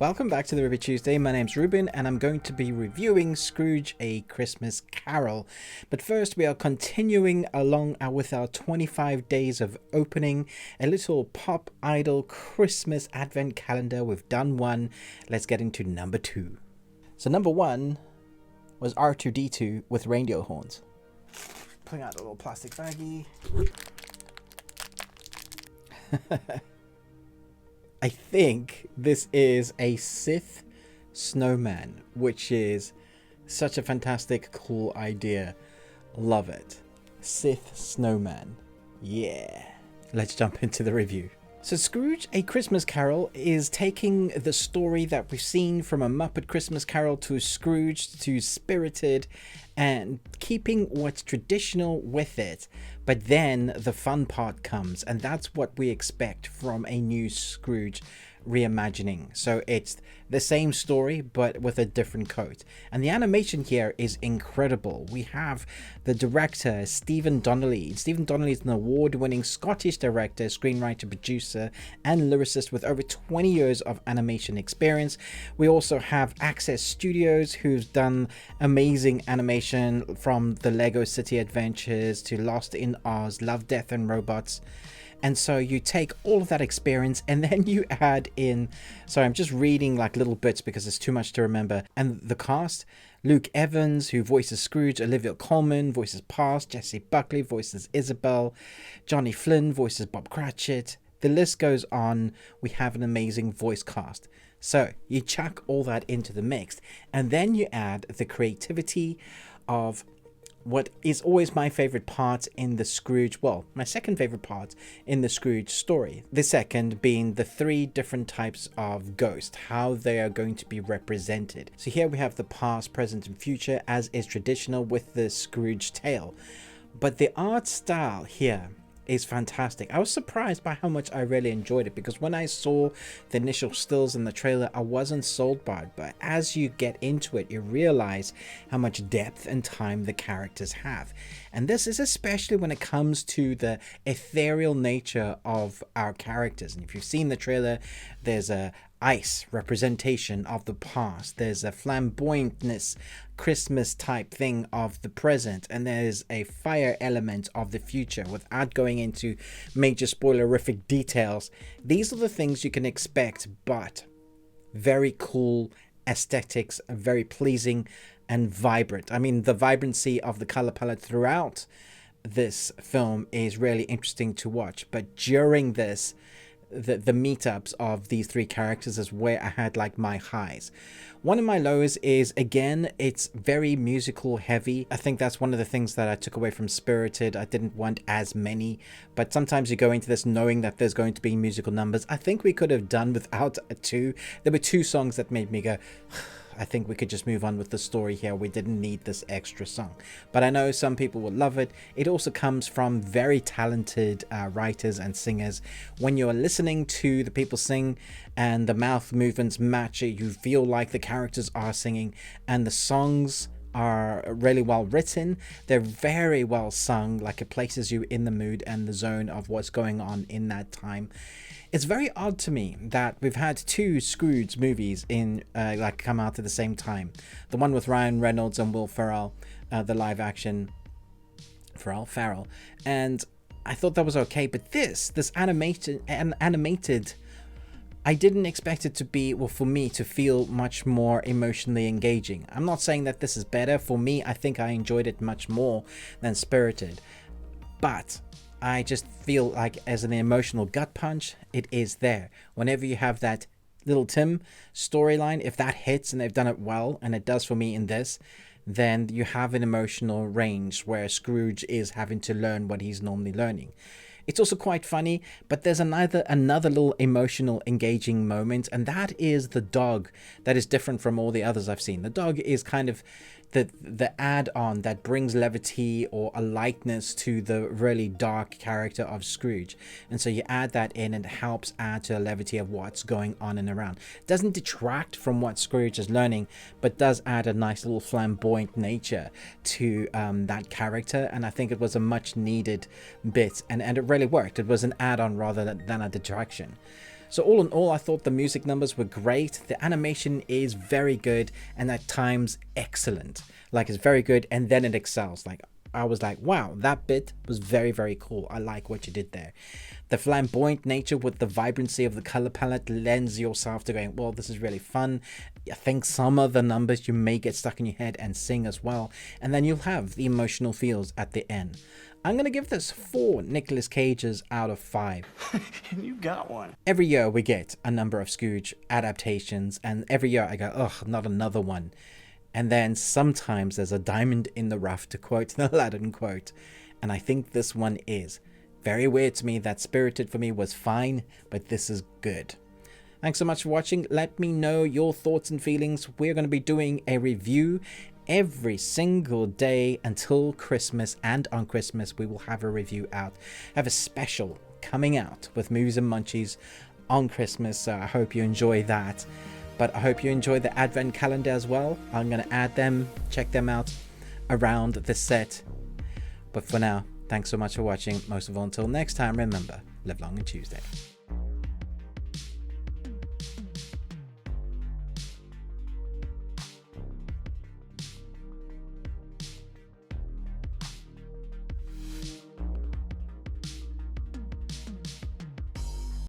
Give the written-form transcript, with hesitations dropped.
Welcome back to the Review Tuesday. My name's Ruben and I'm going to be reviewing Scrooge, A Christmas Carol. But first we are continuing along with our 25 days of opening, a little pop idol Christmas advent calendar. We've done one. Let's get into number two. So number one was R2-D2 with reindeer horns. Pulling out a little plastic baggie. I think this is a Sith snowman, which is such a fantastic, cool idea. Love it. Sith snowman. Yeah. Let's jump into the review. So Scrooge, A Christmas Carol is taking the story that we've seen from A Muppet Christmas Carol to Scrooge to Spirited and keeping what's traditional with it. But then the fun part comes, and that's what we expect from a new Scrooge reimagining. So it's the same story but with a different coat, and the animation here is incredible. We have the director Stephen Donnelly. Stephen Donnelly is an award-winning Scottish director, screenwriter, producer and lyricist with over 20 years of animation experience. We also have Access Studios, who's done amazing animation from the Lego City Adventures to Lost in Oz, Love, Death and Robots. And so you take all of that experience and then you add in, sorry, I'm just reading like little bits because it's too much to remember. And the cast, Luke Evans, who voices Scrooge, Olivia Colman voices Paz, Jessie Buckley voices Isabel, Johnny Flynn voices Bob Cratchit. The list goes on. We have an amazing voice cast. So you chuck all that into the mix and then you add the creativity of what is always my favorite part in the Scrooge, well, my second favorite part in the Scrooge story. The second being the three different types of ghost, how they are going to be represented. So here we have the past, present and future as is traditional with the Scrooge tale. But the art style here is fantastic. I was surprised by how much I really enjoyed it, because when I saw the initial stills in the trailer I wasn't sold by it, but as you get into it you realize how much depth and time the characters have. And this is especially when it comes to the ethereal nature of our characters. And if you've seen the trailer, there's a ice representation of the past, there's a flamboyantness Christmas type thing of the present, and there's a fire element of the future. Without going into major spoilerific details, these are the things you can expect, but very cool aesthetics, very pleasing and vibrant. I mean, the vibrancy of the color palette throughout this film is really interesting to watch, but during this the meetups of these three characters is where I had like my highs. One of my lows is, again, it's very musical heavy. I think that's one of the things that I took away from Spirited. I didn't want as many, but sometimes you go into this knowing that there's going to be musical numbers. I think we could have done without two. There were two songs that made me go, I think we could just move on with the story here. We didn't need this extra song. But I know some people will love it. It also comes from very talented writers and singers. When you're listening to the people sing and the mouth movements match it, you feel like the characters are singing, and the songs are really well written. They're very well sung, like it places you in the mood and the zone of what's going on in that time. It's very odd to me that we've had two Scrooge movies in like come out at the same time. The one with Ryan Reynolds and Will Ferrell, the live action Ferrell, and I thought that was okay. But this animated, I didn't expect it to be, well, for me to feel much more emotionally engaging. I'm not saying that this is better. For me, I think I enjoyed it much more than Spirited, but I just feel like as an emotional gut punch, it is there. Whenever you have that Little Tim storyline, if that hits and they've done it well, and it does for me in this, then you have an emotional range where Scrooge is having to learn what he's normally learning. It's also quite funny, but there's another little emotional engaging moment, and that is the dog that is different from all the others I've seen. The dog is kind of the add-on that brings levity or a lightness to the really dark character of Scrooge, and so you add that in and it helps add to the levity of what's going on and around. It doesn't detract from what Scrooge is learning, but does add a nice little flamboyant nature to that character, and I think it was a much needed bit, and it really worked. It was an add-on rather than a detraction. So all in all, I thought the music numbers were great. The animation is very good and at times excellent. Like, it's very good and then it excels. Like, I was like, wow, that bit was very, very cool. I like what you did there. The flamboyant nature with the vibrancy of the color palette lends yourself to going, well, this is really fun. I think some of the numbers you may get stuck in your head and sing as well. And then you'll have the emotional feels at the end. I'm going to give this 4 Nicolas Cages out of 5. You got one. Every year we get a number of Scrooge adaptations, and every year I go, ugh, not another one. And then sometimes there's a diamond in the rough, to quote the Aladdin quote. And I think this one is. Very weird to me that Spirited for me was fine, but this is good. Thanks so much for watching. Let me know your thoughts and feelings. We're going to be doing a review every single day until Christmas, and on Christmas we will have a review out. I have a special coming out with Movies and Munchies on Christmas, so I hope you enjoy that. But I hope you enjoy the advent calendar as well. I'm going to add them, check them out around the set. But for now, thanks so much for watching. Most of all, until next time, remember, live long and Tuesday.